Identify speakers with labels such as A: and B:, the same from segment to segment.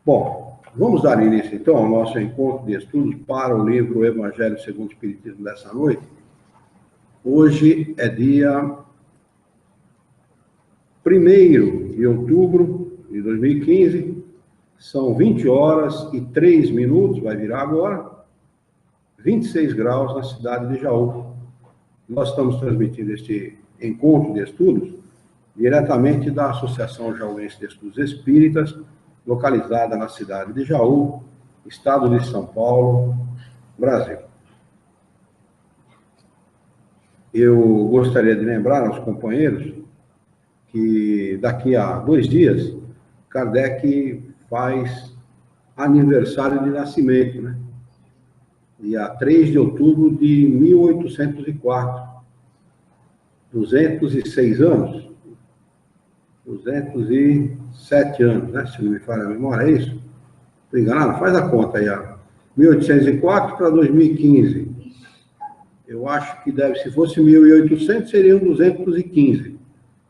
A: Bom, vamos dar início, então, ao nosso encontro de estudos para o livro Evangelho segundo o Espiritismo dessa noite. Hoje é dia 1º de outubro de 2015, são 20 horas e 3 minutos, vai virar agora, 26 graus na cidade de Jaú. Nós estamos transmitindo este encontro de estudos diretamente da Associação Jauense de Estudos Espíritas, localizada na cidade de Jaú, estado de São Paulo, Brasil. Eu gostaria de lembrar aos companheiros que daqui a 2 dias, Kardec faz aniversário de nascimento, né? Dia 3 de outubro de 1804. 206 anos. 207 anos, né? Se não me falha a memória, é isso? Estou enganado? Faz a conta aí, ó. 1804 para 2015. Eu acho que deve, se fosse 1800, seriam 215,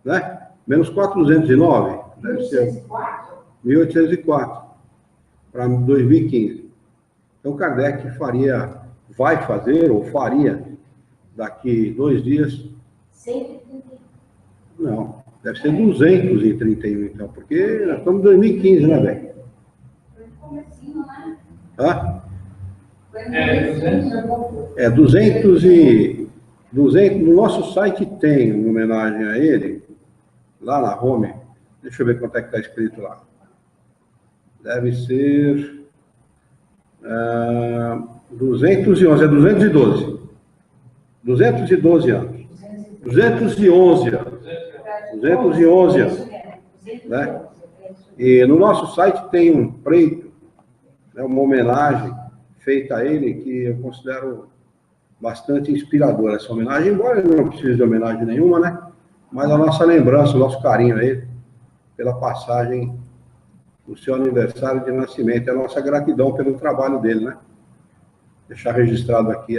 A: né? Menos 4, 209. Deve ser 1804 para 2015. Então, Kardec vai fazer, ou faria, daqui 2 dias... 131. Não, deve ser 231, então, porque nós estamos em 2015, né, velho? Foi no comecinho, né? Hã? É, 200, no nosso site tem uma homenagem a ele, lá na home, deixa eu ver quanto é que está escrito lá. Deve ser 211, é 212. 212 anos. 211 anos. 211 anos. Né? E no nosso site tem um preito, né, uma homenagem feita a ele, que eu considero bastante inspiradora essa homenagem, embora eu não precise de homenagem nenhuma, né? Mas a nossa lembrança, o nosso carinho a ele, pela passagem do seu aniversário de nascimento, a nossa gratidão pelo trabalho dele, né? Deixar registrado aqui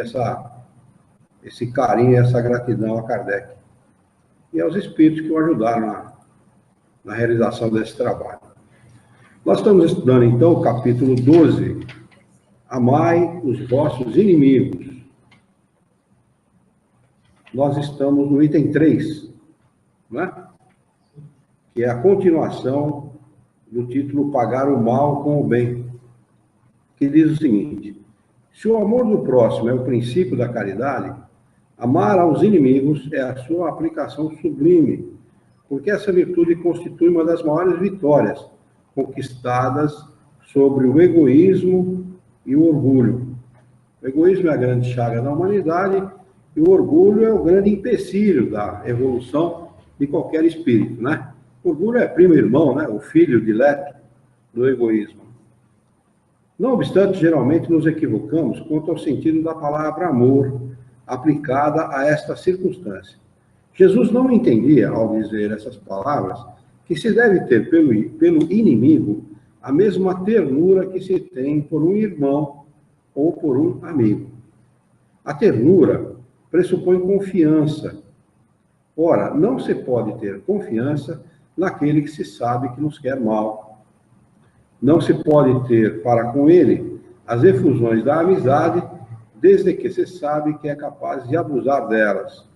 A: esse carinho, essa gratidão a Kardec. E aos espíritos que o ajudaram na realização desse trabalho. Nós estamos estudando, então, o capítulo 12, Amai os vossos inimigos. Nós estamos no item 3, né? Que é a continuação do título Pagar o Mal com o Bem, que diz o seguinte: se o amor do próximo é o princípio da caridade, amar aos inimigos é a sua aplicação sublime, porque essa virtude constitui uma das maiores vitórias conquistadas sobre o egoísmo e o orgulho. O egoísmo é a grande chaga da humanidade e o orgulho é o grande empecilho da evolução de qualquer espírito, né? O orgulho é primo irmão, né? O filho dileto do egoísmo. Não obstante, geralmente nos equivocamos quanto ao sentido da palavra amor aplicada a esta circunstância. Jesus não entendia, ao dizer essas palavras, que se deve ter pelo inimigo a mesma ternura que se tem por um irmão ou por um amigo. A ternura pressupõe confiança. Ora, não se pode ter confiança naquele que se sabe que nos quer mal. Não se pode ter para com ele as efusões da amizade, desde que se sabe que é capaz de abusar delas.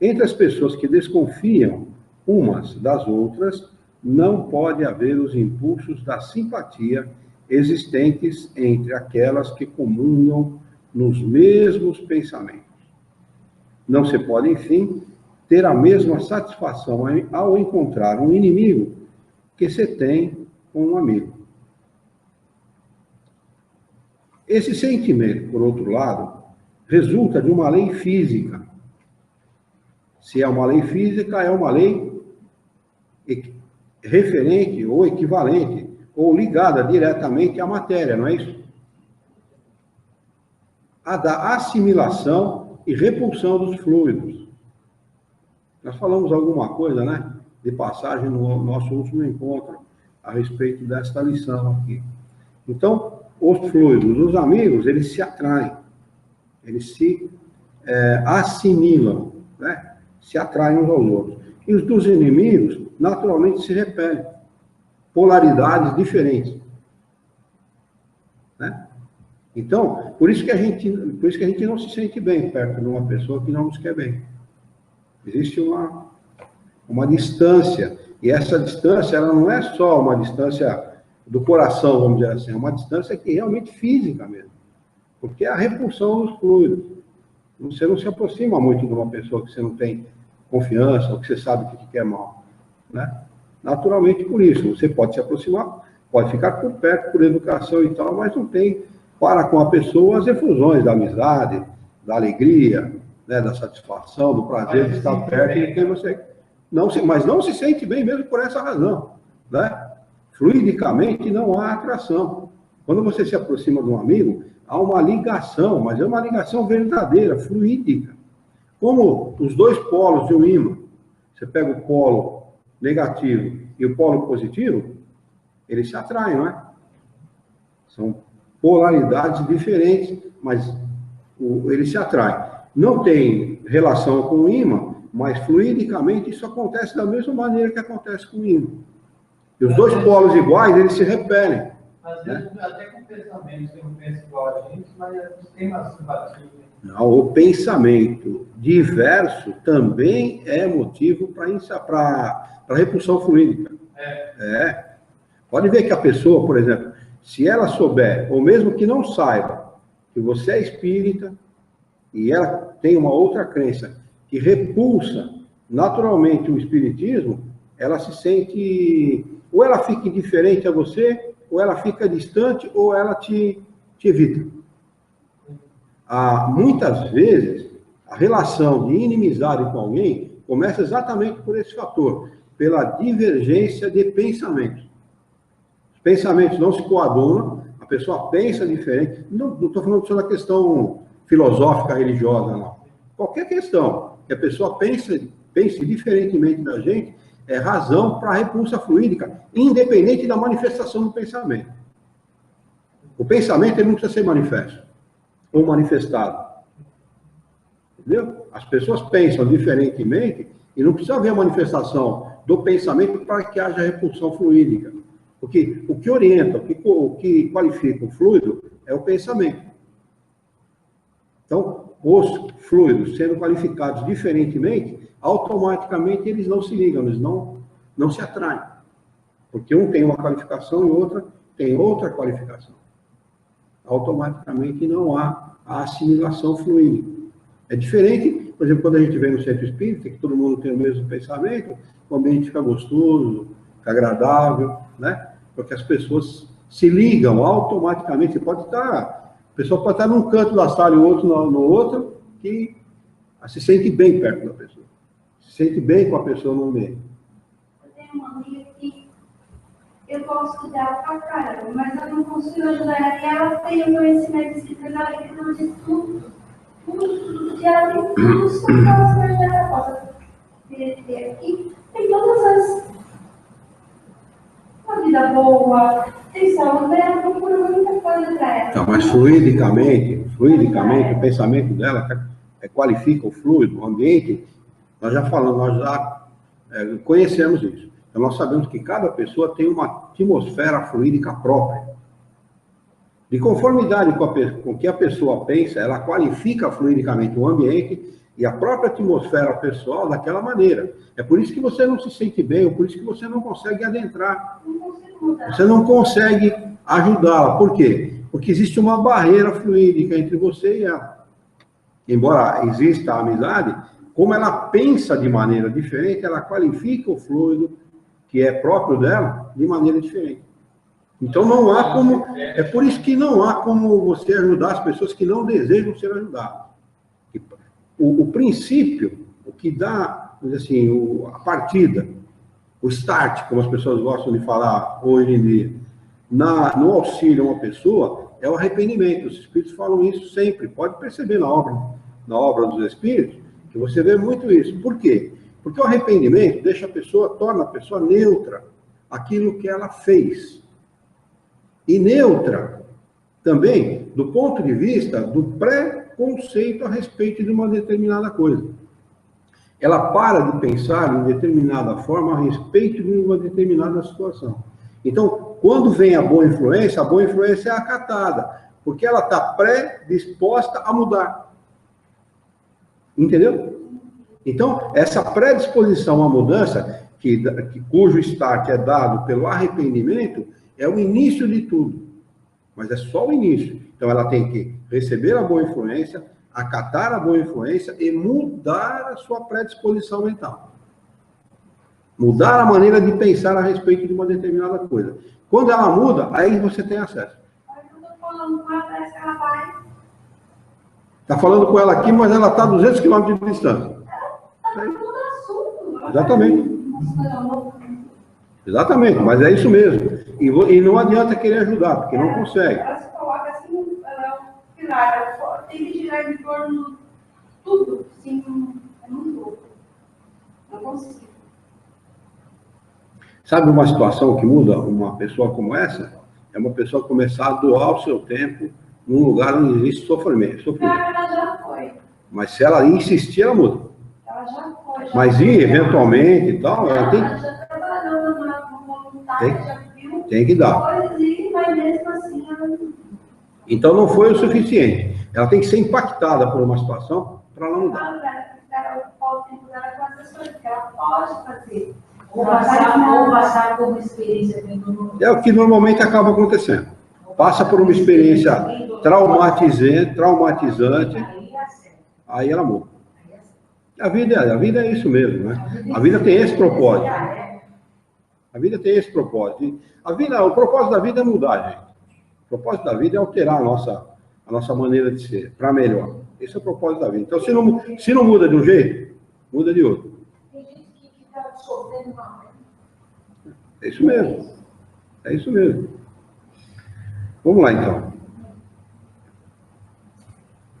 A: Entre as pessoas que desconfiam umas das outras, não pode haver os impulsos da simpatia existentes entre aquelas que comungam nos mesmos pensamentos. Não se pode, enfim, ter a mesma satisfação ao encontrar um inimigo que se tem com um amigo. Esse sentimento, por outro lado, resulta de uma lei física. Se é uma lei física, é uma lei referente ou equivalente, ou ligada diretamente à matéria, não é isso? A da assimilação e repulsão dos fluidos. Nós falamos alguma coisa, né, de passagem no nosso último encontro, a respeito desta lição aqui. Então, os fluidos, os amigos, eles se atraem, eles se assimilam, né? Se atraem uns aos outros. E os dos inimigos, naturalmente, se repelem. Polaridades diferentes. né? Então, por isso que a gente não se sente bem perto de uma pessoa que não nos quer bem. Existe uma distância, e essa distância, ela não é só uma distância do coração, vamos dizer assim, é uma distância que é realmente física mesmo, porque é a repulsão dos fluidos. Você não se aproxima muito de uma pessoa que você não tem confiança, ou que você sabe que te quer mal, né? Naturalmente por isso, você pode se aproximar, pode ficar por perto, por educação e tal, mas não tem para com a pessoa as efusões da amizade, da alegria, né, da satisfação, do prazer de estar perto de quem você mas não se sente bem mesmo por essa razão, né? Fluidicamente não há atração. Quando você se aproxima de um amigo, há uma ligação, mas é uma ligação verdadeira, fluídica. Como os dois polos de um ímã, você pega o polo negativo e o polo positivo, eles se atraem, não é? São polaridades diferentes, mas eles se atraem. Não tem relação com o ímã, mas fluidicamente isso acontece da mesma maneira que acontece com o ímã. E os dois polos iguais, eles se repelem.
B: Às vezes, né? Até com pensamentos que não pensam igual a gente, mas tem uma simpatia.
A: Não, o pensamento diverso também é motivo para repulsão fluídica. Pode ver que a pessoa, por exemplo, se ela souber, ou mesmo que não saiba, que você é espírita, e ela tem uma outra crença que repulsa naturalmente o espiritismo, ela se sente, ou ela fica indiferente a você, ou ela fica distante, ou ela te evita. Muitas vezes, a relação de inimizade com alguém começa exatamente por esse fator, pela divergência de pensamentos. Os pensamentos não se coadunam, a pessoa pensa diferente. Não estou falando só da questão filosófica, religiosa, não. Qualquer questão que a pessoa pense diferentemente da gente, é razão para a repulsa fluídica, independente da manifestação do pensamento. O pensamento ele não precisa ser manifesto ou manifestado. Entendeu? As pessoas pensam diferentemente e não precisa haver a manifestação do pensamento para que haja repulsão fluídica. Porque o que orienta, o que qualifica o fluido é o pensamento. Então, os fluidos sendo qualificados diferentemente, automaticamente eles não se ligam, eles não se atraem. Porque um tem uma qualificação e outra tem outra qualificação. Automaticamente não há a assimilação fluídica. É diferente, por exemplo, quando a gente vem no centro espírita, que todo mundo tem o mesmo pensamento, o ambiente fica gostoso, fica agradável, né? Porque as pessoas se ligam automaticamente. A pessoa pode estar num canto da sala e o outro no outro, que se sente bem perto da pessoa. Se sente bem com a pessoa no meio.
C: Eu tenho uma amiga que eu posso estudar pra caramba, mas eu não consigo ajudar ela. E ela tem o conhecimento escrito na leitura de tudo. E ela tem tudo sobre o que ela possa ter aqui. Tem todas as... uma vida boa, tem saúde, ela procura muita coisa para ela.
A: Então, mas fluidicamente, o pensamento dela qualifica o fluido, o ambiente. Nós já falamos, nós já conhecemos isso. Então, nós sabemos que cada pessoa tem uma atmosfera fluídica própria. De conformidade com o que a pessoa pensa, ela qualifica fluidicamente o ambiente e a própria atmosfera pessoal daquela maneira. É por isso que você não se sente bem, ou por isso que você não consegue adentrar. Você não consegue ajudá-la. Por quê? Porque existe uma barreira fluídica entre você e ela. Embora exista a amizade, como ela pensa de maneira diferente, ela qualifica o fluido que é próprio dela de maneira diferente. Então não há como... É por isso que não há como você ajudar as pessoas que não desejam ser ajudadas. O princípio, o que dá, assim, a partida, o start, como as pessoas gostam de falar hoje em dia, no auxílio a uma pessoa, é o arrependimento. Os espíritos falam isso sempre. Pode perceber na obra dos espíritos, que você vê muito isso. Por quê? Porque o arrependimento torna a pessoa neutra aquilo que ela fez. E neutra também do ponto de vista do preconceito a respeito de uma determinada coisa. Ela para de pensar em determinada forma a respeito de uma determinada situação. Então, quando vem a boa influência é acatada, porque ela está predisposta a mudar. Entendeu? Então, essa predisposição à mudança, cujo start é dado pelo arrependimento, é o início de tudo. Mas é só o início. Então, ela tem que receber a boa influência, acatar a boa influência e mudar a sua predisposição mental. Mudar a maneira de pensar a respeito de uma determinada coisa. Quando ela muda, aí você tem acesso. Está falando com ela aqui, mas ela está a 200 km de distância. Exatamente. Exatamente, mas é isso mesmo. E não adianta querer ajudar, porque não consegue.
C: Ela se coloca assim, ela é um pilar, ela tem que girar em torno de tudo, assim, é muito louco. Não consigo.
A: Sabe uma situação que muda uma pessoa como essa? É uma pessoa começar a doar o seu tempo num lugar onde existe sofrimento.
C: Ela já foi.
A: Mas se ela insistir, ela muda.
C: Ela já foi.
A: Mas ir eventualmente e tal, ela tem
C: Ela já trabalhou numa voluntária, já viu.
A: Tem que dar.
C: Mas mesmo assim, ela...
A: Então não foi o suficiente. Ela tem que ser impactada por uma situação para ela mudar.
C: Ela pode fazer.
D: Ou passar por uma experiência.
A: É o que normalmente acaba acontecendo. Passa por uma experiência traumatizante, aí ela muda. A vida é isso mesmo, né? A vida tem esse propósito. A vida tem esse propósito. O propósito da vida é mudar, gente. O propósito da vida é alterar a nossa maneira de ser, para melhor. Esse é o propósito da vida. Então, se não muda de um jeito, muda de outro.
D: Tem gente que fica sofrendo mal.
A: É isso mesmo. É isso mesmo. Vamos lá, então.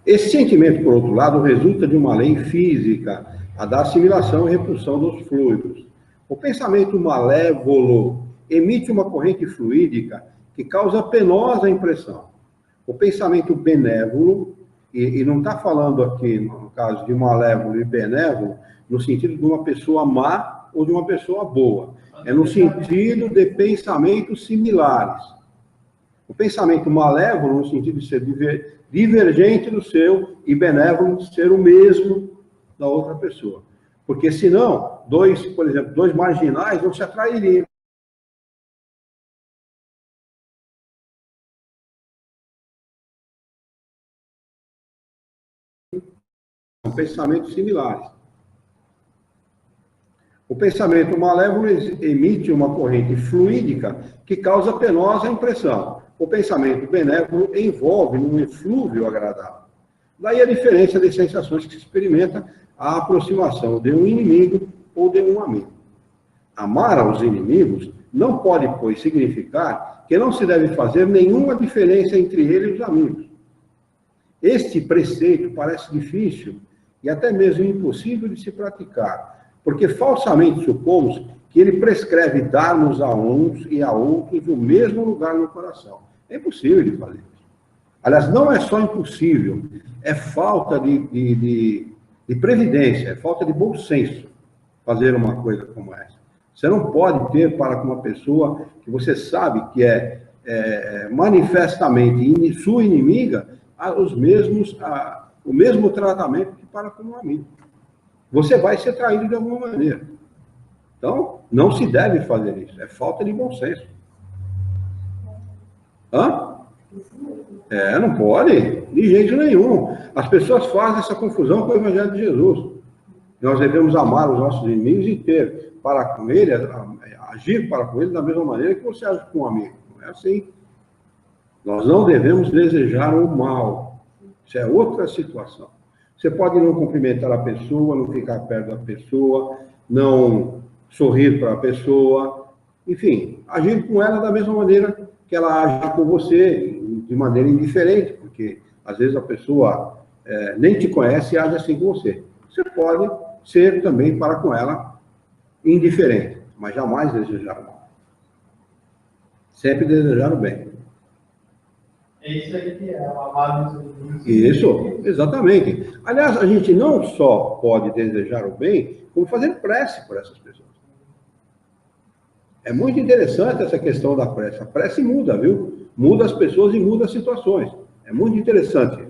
A: Esse sentimento, por outro lado, resulta de uma lei física, a da assimilação e repulsão dos fluidos. O pensamento malévolo emite uma corrente fluídica que causa penosa impressão. O pensamento benévolo, e não está falando aqui, no caso de malévolo e benévolo, no sentido de uma pessoa má ou de uma pessoa boa. É no sentido de pensamentos similares. O pensamento malévolo, no sentido de ser divergente do seu, e benévolo de ser o mesmo da outra pessoa. Porque senão, por exemplo, dois marginais não se atrairiam. São pensamentos similares. O pensamento malévolo emite uma corrente fluídica que causa penosa impressão. O pensamento benévolo envolve num eflúvio agradável. Daí a diferença de sensações que se experimenta a aproximação de um inimigo ou de um amigo. Amar aos inimigos não pode, pois, significar que não se deve fazer nenhuma diferença entre ele e os amigos. Este preceito parece difícil e até mesmo impossível de se praticar, porque falsamente supomos que ele prescreve dar-nos a uns e a outros o mesmo lugar no coração. É impossível de fazer isso. Aliás, não é só impossível, é falta de previdência, é falta de bom senso fazer uma coisa como essa. Você não pode ter para com uma pessoa que você sabe que é manifestamente sua inimiga o mesmo tratamento que para com um amigo. Você vai ser traído de alguma maneira. Então, não se deve fazer isso. É falta de bom senso. Hã? Não pode. De jeito nenhum. As pessoas fazem essa confusão com o Evangelho de Jesus. Nós devemos amar os nossos inimigos e ter para com ele, agir para com ele da mesma maneira que você age com um amigo. Não é assim. Nós não devemos desejar o mal. Isso é outra situação. Você pode não cumprimentar a pessoa, não ficar perto da pessoa, não sorrir para a pessoa, enfim, agir com ela da mesma maneira que ela age com você, de maneira indiferente, porque às vezes a pessoa nem te conhece e age assim com você. Você pode ser também para com ela indiferente, mas jamais desejar o mal. Sempre desejar o bem.
B: É isso aí que é o amado dos inimigos.
A: Isso, exatamente. Aliás, a gente não só pode desejar o bem, como fazer prece por essas pessoas. É muito interessante essa questão da prece. A prece muda, viu? Muda as pessoas e muda as situações. É muito interessante.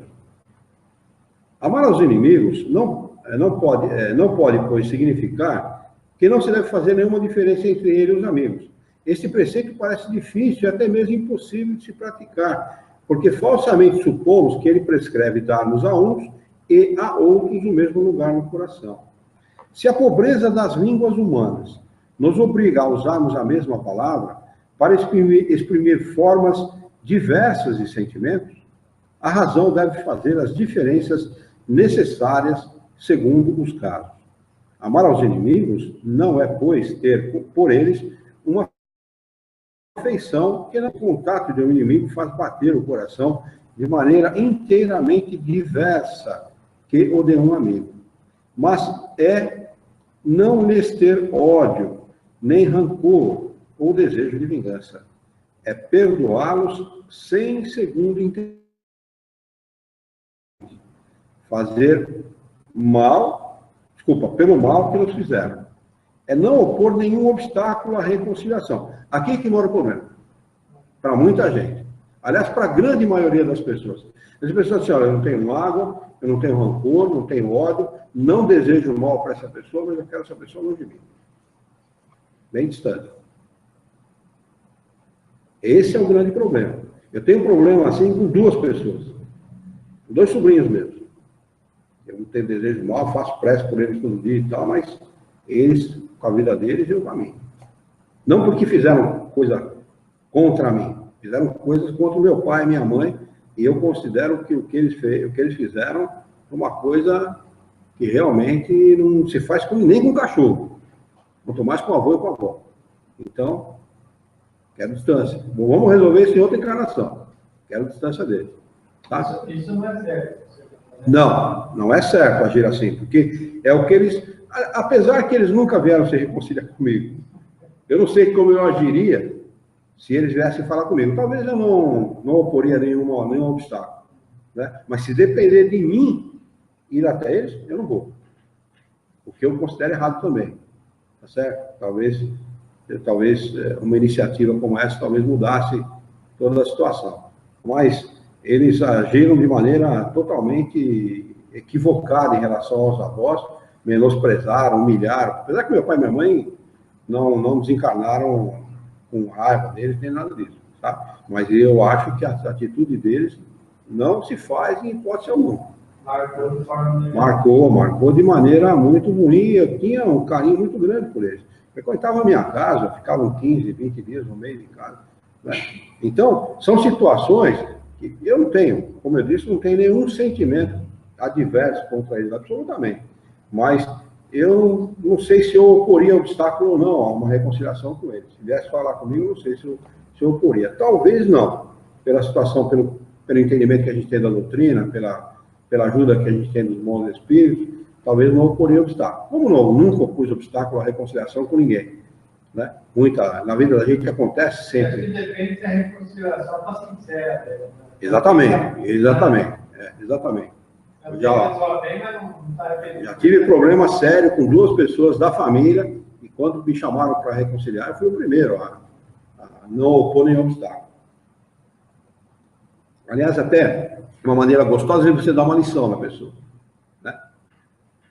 A: Amar aos inimigos não pode, pois, significar que não se deve fazer nenhuma diferença entre ele e os amigos. Este preceito parece difícil e até mesmo impossível de se praticar, porque falsamente supomos que ele prescreve dar-nos a uns e a outros o mesmo lugar no coração. Se a pobreza das línguas humanas nos obriga a usarmos a mesma palavra para exprimir formas diversas de sentimentos, a razão deve fazer as diferenças necessárias segundo os casos. Amar aos inimigos não é, pois, ter por eles uma afeição que no contato de um inimigo faz bater o coração de maneira inteiramente diversa que o de um amigo. Mas é não lhes ter ódio, nem rancor ou desejo de vingança. É perdoá-los sem segundo interesse. Fazer pelo mal que nos fizeram. É não opor nenhum obstáculo à reconciliação. Aqui que mora o problema. Para muita gente. Aliás, para a grande maioria das pessoas. As pessoas dizem, olha, eu não tenho mágoa, eu não tenho rancor, não tenho ódio, não desejo mal para essa pessoa, mas eu quero essa pessoa longe de mim. Bem distante. Esse é o grande problema. Eu tenho um problema assim com duas pessoas. Dois sobrinhos mesmo. Eu não tenho desejo mal, faço prece por eles todo dia e tal, mas eles, com a vida deles, eu com a minha. Não porque fizeram coisa contra mim, fizeram coisas contra o meu pai e minha mãe, e eu considero que o que eles fizeram é uma coisa que realmente não se faz nem com cachorro, quanto mais com o avô e com a avó. Então, quero distância. Bom, vamos resolver isso em outra encarnação. Quero distância deles. Tá?
B: Isso não é certo.
A: Não é certo agir assim, porque é o que eles, apesar que eles nunca vieram se reconciliar comigo, eu não sei como eu agiria se eles viessem falar comigo. Talvez eu não oporia nenhum obstáculo, né? Mas se depender de mim ir até eles, eu não vou. O que eu considero errado também, tá certo? Talvez uma iniciativa como essa talvez mudasse toda a situação, mas eles agiram de maneira totalmente equivocada em relação aos avós, menosprezaram, humilharam. Apesar que meu pai e minha mãe não desencarnaram com raiva deles, nem nada disso, tá? Mas eu acho que a atitude deles não se faz em hipótese alguma. Marcou de maneira muito ruim. Eu tinha um carinho muito grande por eles. Frequentava a minha casa, ficavam 15, 20 dias no mês de casa, né? Então, são situações que eu não tenho, como eu disse, não tenho nenhum sentimento adverso contra eles, absolutamente. Mas eu não sei se eu oporia obstáculo ou não a uma reconciliação com eles. Se viesse falar comigo, não sei se eu oporia. Talvez não, pela situação, pelo entendimento que a gente tem da doutrina, pela ajuda que a gente tem dos bons espíritos, talvez não oporia obstáculo. Como não? Nunca opus obstáculo à reconciliação com ninguém, né? Na vida da gente acontece sempre.
B: Depende se a reconciliação está sincera. Né?
A: Exatamente. Eu já tive problema sério com duas pessoas da família, e quando me chamaram para reconciliar, eu fui o primeiro a não opor nenhum obstáculo. Aliás, até uma maneira gostosa de você dar uma lição na pessoa, né?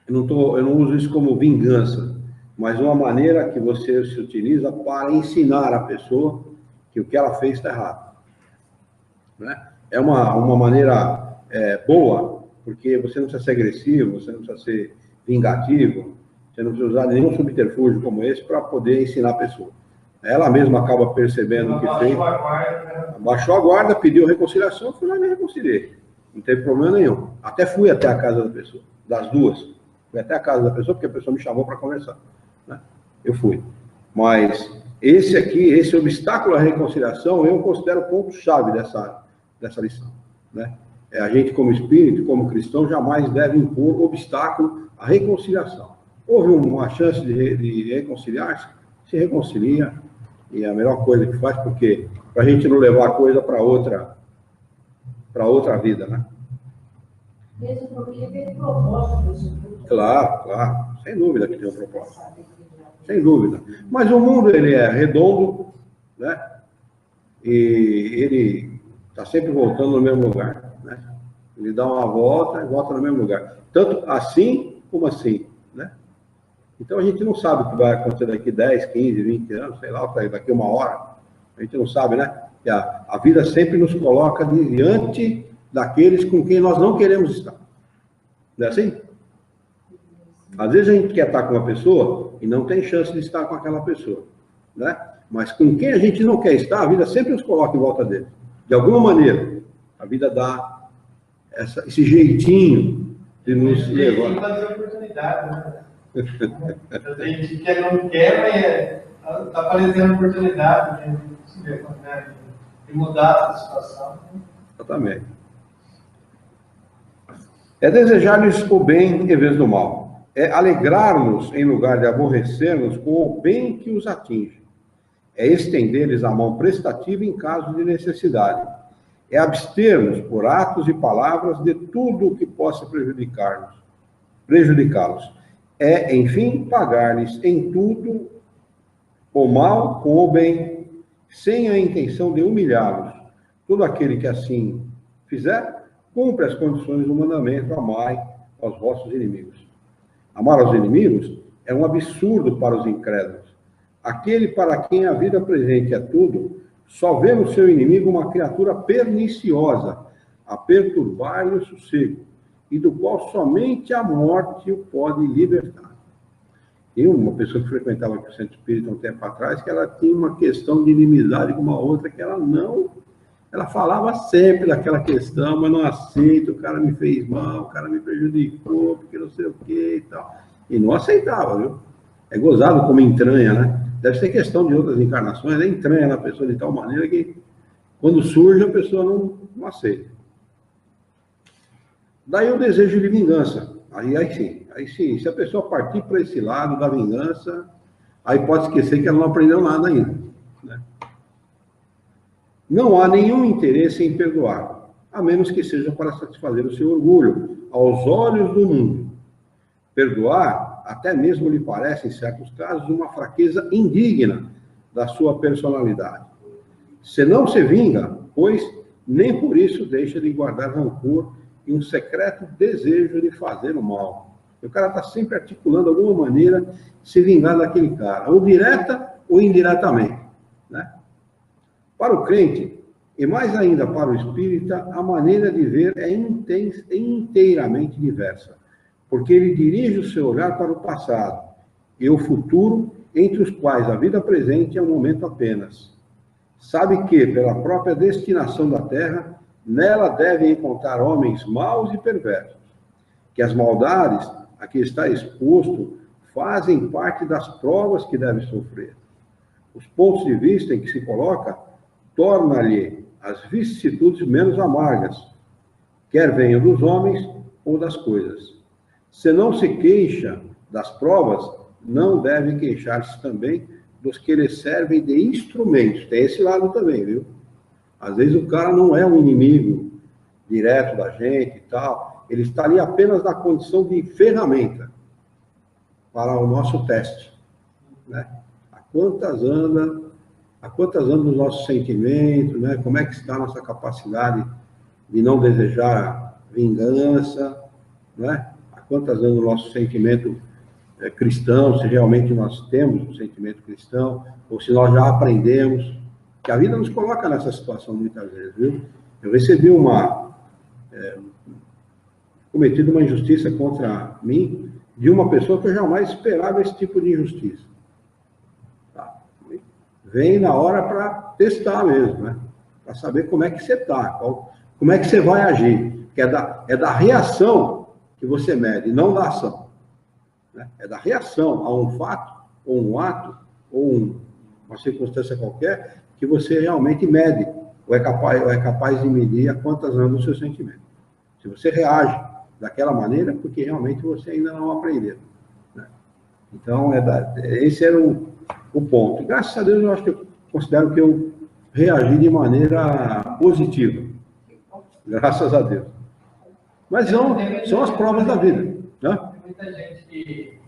A: Eu não uso isso como vingança, mas uma maneira que você se utiliza para ensinar a pessoa que o que ela fez está errado, né? É uma maneira boa, porque você não precisa ser agressivo, você não precisa ser vingativo, você não precisa usar nenhum subterfúgio como esse para poder ensinar a pessoa. Ela mesma acaba percebendo o que fez, abaixou a guarda, pediu reconciliação, fui lá e me reconciliei. Não teve problema nenhum. Até fui até a casa da pessoa, das duas. Fui até a casa da pessoa, porque a pessoa me chamou para conversar, né? Eu fui. Mas esse obstáculo à reconciliação, eu considero o ponto-chave dessa lição, né? A gente, como espírito, como cristão, jamais deve impor obstáculo à reconciliação. Houve uma chance de reconciliar-se, se reconcilia, e é a melhor coisa que faz, porque para a gente não levar a coisa para outra vida, né?
D: Mesmo porque teve propósito desse tudo.
A: Claro, Sem dúvida que tem um propósito. Sem dúvida. Mas o mundo, ele é redondo, né? E ele está sempre voltando no mesmo lugar, né? Ele dá uma volta e volta no mesmo lugar. Tanto assim como assim, né? Então a gente não sabe o que vai acontecer daqui 10, 15, 20 anos, sei lá, daqui uma hora. A gente não sabe, né? Que a vida sempre nos coloca diante daqueles com quem nós não queremos estar. Não é assim? Às vezes a gente quer estar com uma pessoa e não tem chance de estar com aquela pessoa, né? Mas com quem a gente não quer estar, a vida sempre nos coloca em volta dele. De alguma maneira, a vida dá esse jeitinho de nos levar.
B: Tem que fazer oportunidade, né? A gente quer, não quer, mas está aparecendo oportunidade de mudar essa situação.
A: Exatamente. É desejar-lhes o bem em vez do mal. É alegrar-nos em lugar de aborrecer-nos com o bem que os atinge. É estender-lhes a mão prestativa em caso de necessidade. É abster-nos por atos e palavras de tudo o que possa prejudicá-los. É, enfim, pagar-lhes em tudo o mal com o bem, sem a intenção de humilhá-los. Todo aquele que assim fizer, cumpre as condições do mandamento: amai aos vossos inimigos. Amar aos inimigos é um absurdo para os incrédulos. Aquele para quem a vida presente é tudo, só vê no seu inimigo uma criatura perniciosa, a perturbar-lhe o sossego, e do qual somente a morte o pode libertar. Tem uma pessoa que frequentava o Centro Espírita um tempo atrás, que ela tinha uma questão de inimizade com uma outra, que ela falava sempre daquela questão, mas não aceita, o cara me fez mal, o cara me prejudicou, porque não sei o que e tal. E não aceitava, viu? É gozado como entranha, né? Deve ser questão de outras encarnações, é entranha na pessoa de tal maneira que, quando surge, a pessoa não aceita. Daí o desejo de vingança. Aí sim, se a pessoa partir para esse lado da vingança, aí pode esquecer que ela não aprendeu nada ainda, né? Não há nenhum interesse em perdoar, a menos que seja para satisfazer o seu orgulho, aos olhos do mundo. Perdoar até mesmo lhe parece, em certos casos, uma fraqueza indigna da sua personalidade. Se não se vinga, pois nem por isso deixa de guardar rancor e um secreto desejo de fazer o mal. O cara está sempre articulando alguma maneira de se vingar daquele cara, ou direta ou indiretamente, né? Para o crente, e mais ainda para o espírita, a maneira de ver é inteiramente diversa, porque ele dirige o seu olhar para o passado e o futuro, entre os quais a vida presente é um momento apenas. Sabe que, pela própria destinação da terra, nela devem encontrar homens maus e perversos, que as maldades a que está exposto fazem parte das provas que deve sofrer. Os pontos de vista em que se coloca torna-lhe as vicissitudes menos amargas, quer venham dos homens ou das coisas. Se não se queixa das provas, não deve queixar-se também dos que lhe servem de instrumentos. Tem esse lado também, viu? Às vezes o cara não é um inimigo direto da gente e tal, ele está ali apenas na condição de ferramenta para o nosso teste, né? A quantas anda os nossos sentimentos, né? Como é que está a nossa capacidade de não desejar vingança, né? A quantas anda o nosso sentimento cristão, se realmente nós temos um sentimento cristão, ou se nós já aprendemos, que a vida nos coloca nessa situação muitas vezes, viu? Eu recebi cometido uma injustiça contra mim, de uma pessoa que eu jamais esperava esse tipo de injustiça. Tá? Vem na hora para testar mesmo, né? Para saber como é que você está, como é que você vai agir. Que é da reação que você mede, não da ação. Né? É da reação a um fato, ou um ato, ou uma circunstância qualquer, que você realmente mede, ou é capaz de medir a quantas anda o seu sentimento. Se você reage daquela maneira, porque realmente você ainda não aprendeu, né? Então, esse era o ponto. Graças a Deus, eu considero que eu reagi de maneira positiva. Graças a Deus. Mas são as provas da vida, né?
B: Tem muita gente que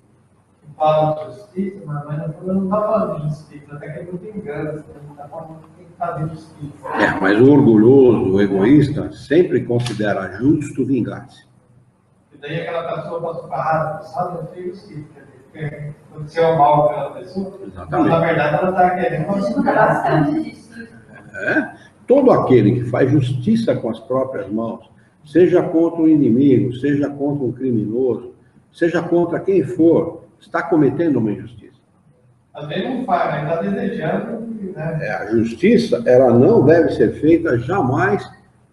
B: fala de justiça, mas não está falando de justiça, até que é muito engano, não está falando que tem que fazer justiça.
A: Mas o orgulhoso, o egoísta, sempre considera justo vingar-se.
B: E daí aquela pessoa pode ficar sabe, não fez justiça, quer dizer, aconteceu mal pela pessoa, mas na verdade ela está querendo
A: Todo aquele que faz justiça com as próprias mãos, seja contra um inimigo, seja contra um criminoso, seja contra quem for, está cometendo uma injustiça.
B: Às vezes não faz, mas está desejando. Né?
A: A justiça, ela não deve ser feita jamais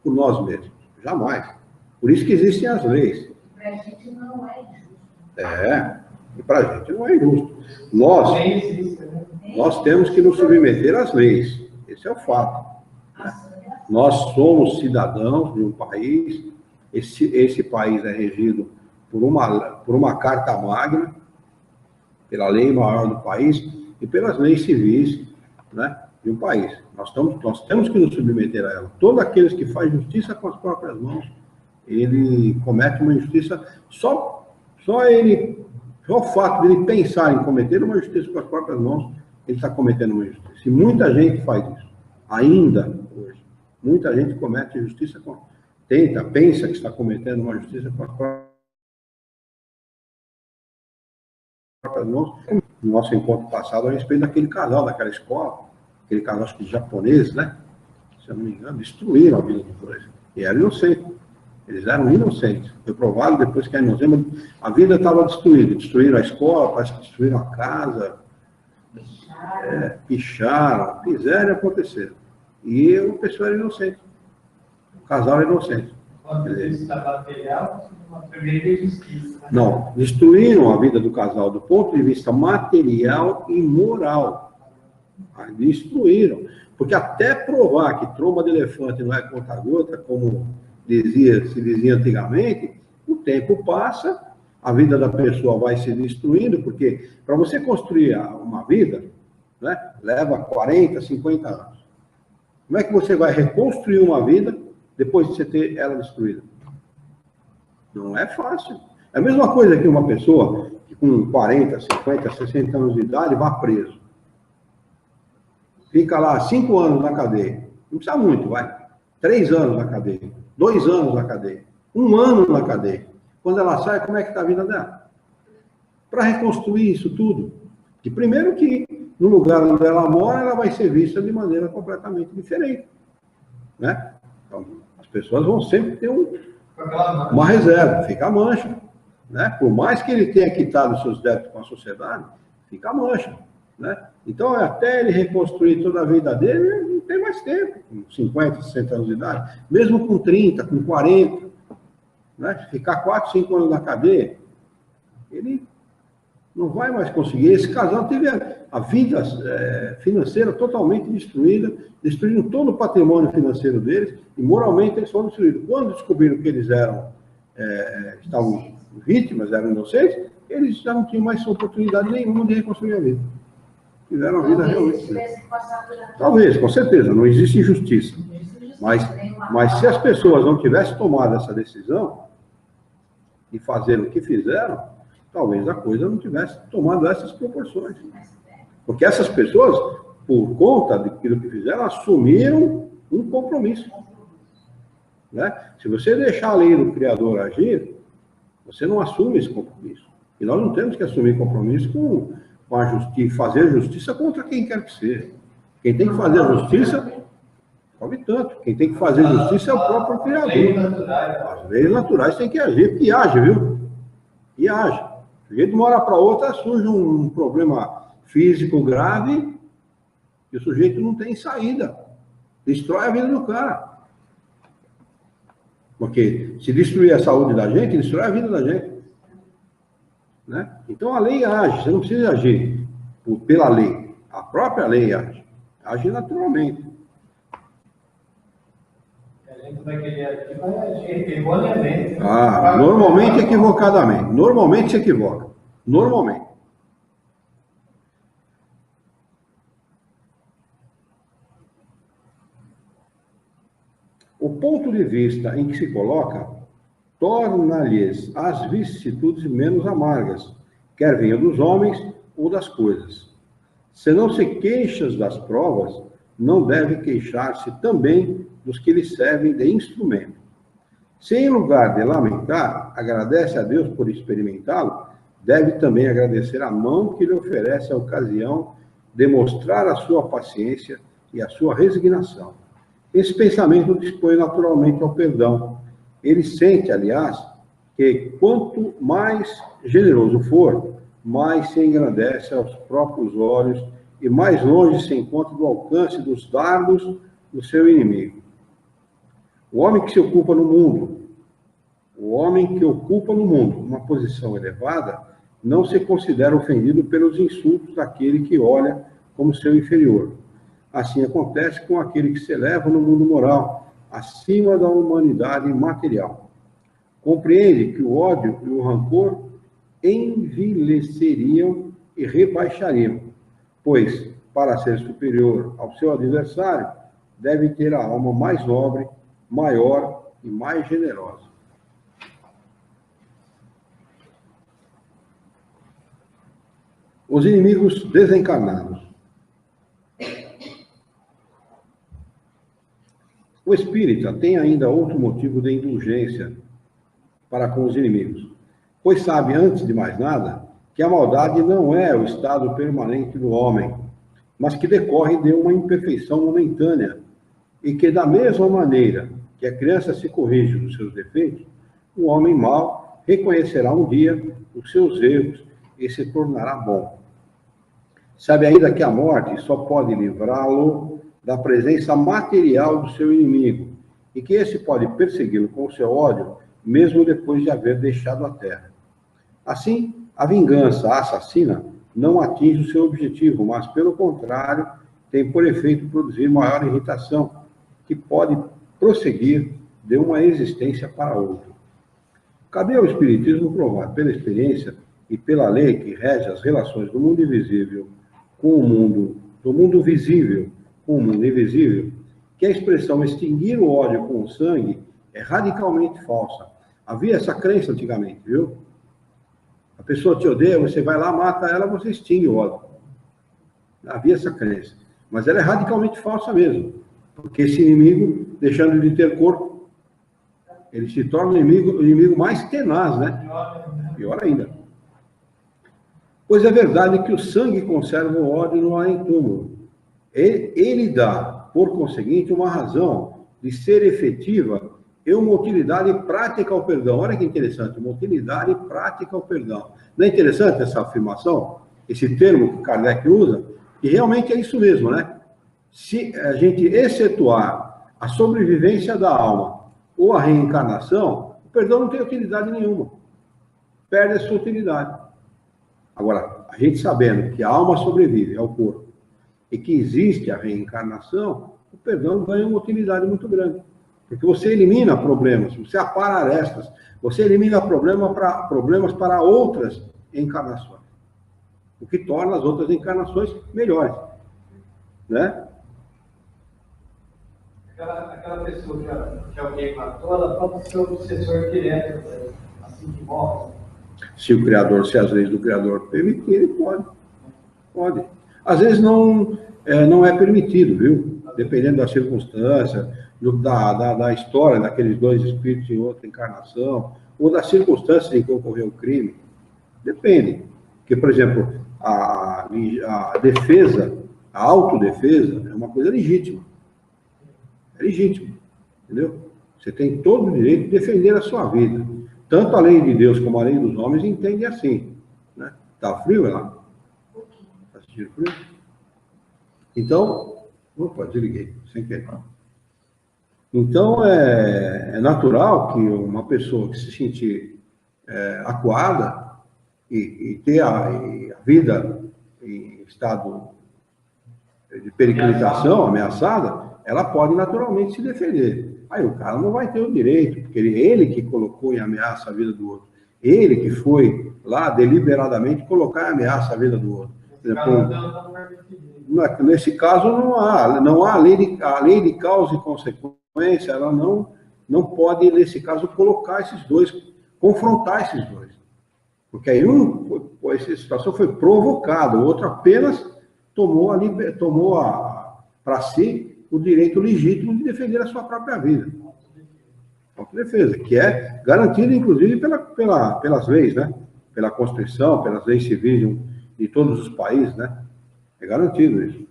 A: por nós mesmos. Jamais. Por isso que existem as leis.
D: Para a gente não é justo.
A: E para a gente não é justo. Nós temos que nos submeter às leis. Esse é o fato. Nós somos cidadãos de um país, esse país é regido por uma carta magna, pela lei maior do país e pelas leis civis, né, de um país. Nós temos que nos submeter a ela. Todos aqueles que fazem justiça com as próprias mãos, ele comete uma injustiça, só o fato de ele pensar em cometer uma justiça com as próprias mãos, ele está cometendo uma injustiça. E muita gente faz isso, ainda hoje. Muita gente comete justiça, pensa que está cometendo uma justiça com as próprias mãos. No nosso encontro passado, a respeito daquele casal, daquela escola, aquele casal, acho que japonês, né? Se eu não me engano, destruíram a vida do dois. E eram inocentes. Eles eram inocentes. Foi provado depois que a vida estava destruída. Destruíram a escola, parece que destruíram a casa, picharam, fizeram e aconteceram. E o pessoal era inocente. O casal era inocente.
B: Quando está material, uma primeira justiça. Né?
A: Não, destruíram a vida do casal do ponto de vista material e moral. Destruíram. Porque até provar que tromba de elefante não é conta-gota, como se dizia antigamente, o tempo passa, a vida da pessoa vai se destruindo, porque para você construir uma vida, né, leva 40, 50 anos. Como é que você vai reconstruir uma vida depois de você ter ela destruída? Não é fácil. É a mesma coisa que uma pessoa que com 40, 50, 60 anos de idade vá preso. Fica lá 5 anos na cadeia. Não precisa muito, vai. 3 anos na cadeia. 2 anos na cadeia. 1 ano na cadeia. Quando ela sai, como é que está a vida dela? Para reconstruir isso tudo. E primeiro que no lugar onde ela mora, ela vai ser vista de maneira completamente diferente. Né? Então, as pessoas vão sempre ter uma reserva, fica mancha. Né? Por mais que ele tenha quitado os seus débitos com a sociedade, fica mancha. Né? Então, até ele reconstruir toda a vida dele, ele não tem mais tempo, com 50, 60 anos de idade, mesmo com 30, com 40, né? Ficar 4, 5 anos na cadeia, ele não vai mais conseguir. Esse casal teve a vida financeira totalmente destruída, destruíram todo o patrimônio financeiro deles, e moralmente eles foram destruídos. Quando descobriram que eles estavam vítimas, eram inocentes, eles já não tinham mais oportunidade nenhuma de reconstruir a vida. Tiveram a vida realmente. Talvez, com certeza, não existe injustiça. Mas se as pessoas não tivessem tomado essa decisão e fazer o que fizeram, talvez a coisa não tivesse tomado essas proporções. Porque essas pessoas, por conta daquilo que fizeram, assumiram um compromisso. Né? Se você deixar a lei do Criador agir, você não assume esse compromisso. E nós não temos que assumir compromisso com a justiça, fazer justiça contra quem quer que seja. Quem tem que fazer a justiça, sobe tanto. Quem tem que fazer justiça é o próprio Criador. As leis naturais têm que agir, e age, viu? E age. De jeito de uma hora para outra surge um problema físico grave e o sujeito não tem saída. Destrói a vida do cara. Porque se destruir a saúde da gente, destrói a vida da gente. Né? Então a lei age, você não precisa agir pela lei. A própria lei age. Age naturalmente.
B: A gente vai querer agir, vai agir erroneamente.
A: Normalmente equivocadamente. Normalmente se equivoca. Normalmente. O ponto de vista em que se coloca torna-lhes as vicissitudes menos amargas quer venha dos homens ou das coisas. Se não se queixas das provas, não deve queixar-se também dos que lhe servem de instrumento. Se em lugar de lamentar, agradece a Deus por experimentá-lo, deve também agradecer a mão que lhe oferece a ocasião de mostrar a sua paciência e a sua resignação. Esse pensamento dispõe naturalmente ao perdão. Ele sente, aliás, que quanto mais generoso for, mais se engrandece aos próprios olhos e mais longe se encontra do alcance dos dardos do seu inimigo. O homem que ocupa no mundo uma posição elevada, não se considera ofendido pelos insultos daquele que olha como seu inferior. Assim acontece com aquele que se eleva no mundo moral, acima da humanidade material. Compreende que o ódio e o rancor envileceriam e rebaixariam, pois, para ser superior ao seu adversário, deve ter a alma mais nobre, maior e mais generosa. Os inimigos desencarnados. O espírita tem ainda outro motivo de indulgência para com os inimigos, pois sabe, antes de mais nada, que a maldade não é o estado permanente do homem, mas que decorre de uma imperfeição momentânea, e que, da mesma maneira que a criança se corrige dos seus defeitos, o homem mau reconhecerá um dia os seus erros e se tornará bom. Sabe ainda que a morte só pode livrá-lo da presença material do seu inimigo, e que esse pode persegui-lo com o seu ódio, mesmo depois de haver deixado a terra. Assim, a vingança assassina não atinge o seu objetivo, mas, pelo contrário, tem por efeito produzir maior irritação, que pode prosseguir de uma existência para outra. Cabe ao Espiritismo provar pela experiência e pela lei que rege as relações do mundo invisível com o mundo, do mundo visível com o mundo invisível, que a expressão extinguir o ódio com o sangue é radicalmente falsa. Havia essa crença antigamente, viu? A pessoa te odeia, você vai lá, mata ela, você extingue o ódio. Havia essa crença. Mas ela é radicalmente falsa mesmo. Porque esse inimigo, deixando de ter corpo, ele se torna o inimigo mais tenaz, né? Pior ainda. Pois é verdade que o sangue conserva o ódio no além-túmulo. Ele dá, por conseguinte, uma razão de ser efetiva e uma utilidade prática ao perdão. Olha que interessante, uma utilidade prática ao perdão. Não é interessante essa afirmação? Esse termo que Kardec usa? E realmente é isso mesmo, né? Se a gente excetuar a sobrevivência da alma ou a reencarnação, o perdão não tem utilidade nenhuma. Perde a sua utilidade. Agora, a gente sabendo que a alma sobrevive ao corpo e que existe a reencarnação, o perdão ganha uma utilidade muito grande. Porque você elimina problemas, você apara arestas, você elimina problemas para outras encarnações. O que torna as outras encarnações melhores. Né?
B: Aquela pessoa que alguém matou, ela pode ser o obsessor direto, assim que morre.
A: Se o Criador, se as leis do Criador permitirem, pode. Pode. Às vezes não é permitido, viu? Dependendo da circunstância, da história daqueles dois espíritos em outra encarnação, ou das circunstâncias em que ocorreu o crime. Depende. Porque, por exemplo, a defesa, a autodefesa é uma coisa legítima. É legítimo. Entendeu? Você tem todo o direito de defender a sua vida. Tanto a lei de Deus como a lei dos homens entendem assim. Né? Tá frio, lá? Tá sentindo frio? Então, opa, desliguei, sem querer. Então, é natural que uma pessoa que se sentir acuada e ter a vida em estado de periculitação, ameaçada, ela pode naturalmente se defender. Aí o cara não vai ter o direito, porque ele que colocou em ameaça a vida do outro. Ele que foi lá deliberadamente colocar em ameaça a vida do outro. Nesse caso, não há a lei de causa e consequência, ela não pode, nesse caso, colocar esses dois, confrontar esses dois. Porque aí essa situação foi provocada, o outro apenas tomou para si o direito legítimo de defender a sua própria vida. Autodefesa, que é garantida, inclusive, pelas leis, né? Pela Constituição, pelas leis civis de todos os países, né? É garantido isso.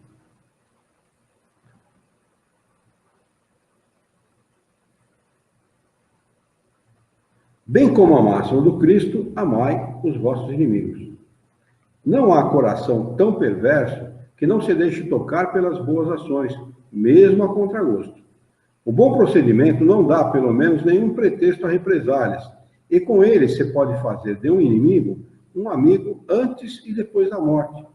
A: Bem como a máxima do Cristo, amai os vossos inimigos. Não há coração tão perverso que não se deixe tocar pelas boas ações, mesmo a contragosto. O bom procedimento não dá, pelo menos, nenhum pretexto a represálias, e com ele você pode fazer de um inimigo um amigo antes e depois da morte.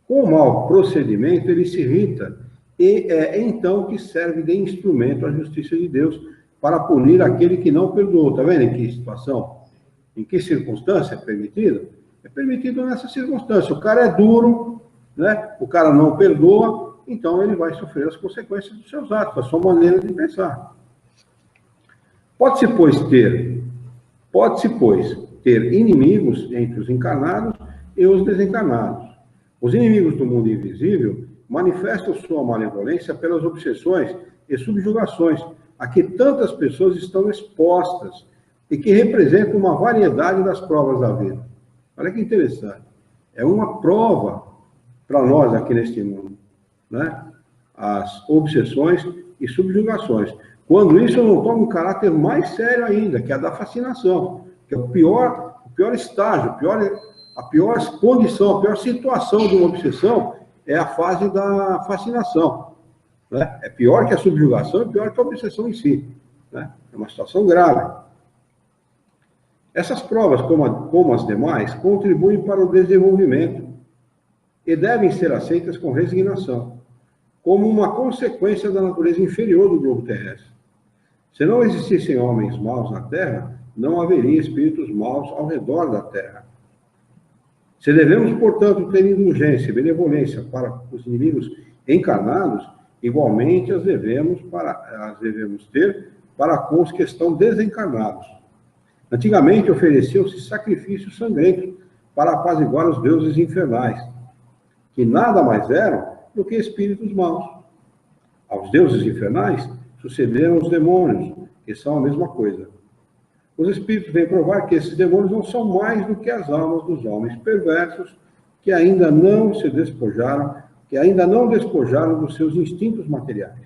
A: Com o mau procedimento, ele se irrita, e é então que serve de instrumento à justiça de Deus para punir aquele que não perdoou. Está vendo em que situação? Em que circunstância é permitido? É permitido nessa circunstância. O cara é duro, né? O cara não perdoa, então ele vai sofrer as consequências dos seus atos, da sua maneira de pensar. Pode-se, pois, ter inimigos entre os encarnados e os desencarnados. Os inimigos do mundo invisível manifestam sua malevolência pelas obsessões e subjugações a que tantas pessoas estão expostas e que representam uma variedade das provas da vida. Olha que interessante. É uma prova para nós aqui neste mundo, né? As obsessões e subjugações. Quando isso não toma um caráter mais sério ainda, que é a da fascinação, que é o pior estágio, a pior condição, a pior situação de uma obsessão é a fase da fascinação. Né? É pior que a subjugação, é pior que a obsessão em si. Né? É uma situação grave. Essas provas, como as demais, contribuem para o desenvolvimento e devem ser aceitas com resignação, como uma consequência da natureza inferior do globo terrestre. Se não existissem homens maus na Terra, não haveria espíritos maus ao redor da Terra. Se devemos, portanto, ter indulgência e benevolência para os inimigos encarnados, igualmente as devemos ter para com os que estão desencarnados. Antigamente ofereciam-se sacrifícios sangrentos para apaziguar os deuses infernais, que nada mais eram do que espíritos maus. Aos deuses infernais sucederam os demônios, que são a mesma coisa. Os espíritos vêm provar que esses demônios não são mais do que as almas dos homens perversos que ainda não despojaram dos seus instintos materiais,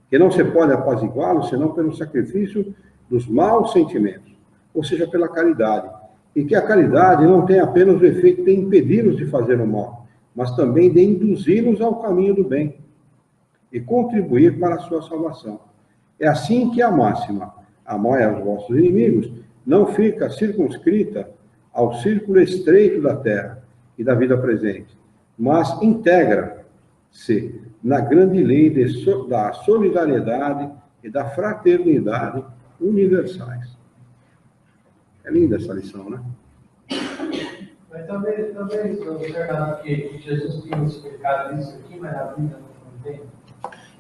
A: que não se pode apaziguá-los senão pelo sacrifício dos maus sentimentos, ou seja, pela caridade, e que a caridade não tem apenas o efeito de impedi-los de fazer o mal, mas também de induzi-los ao caminho do bem e contribuir para a sua salvação. É assim que a máxima, amai aos vossos inimigos, não fica circunscrita ao círculo estreito da terra e da vida presente, mas integra-se na grande lei da solidariedade e da fraternidade universais. É linda essa lição, né?
B: Mas talvez que Jesus tinha explicado isso aqui, mas a vida não tem.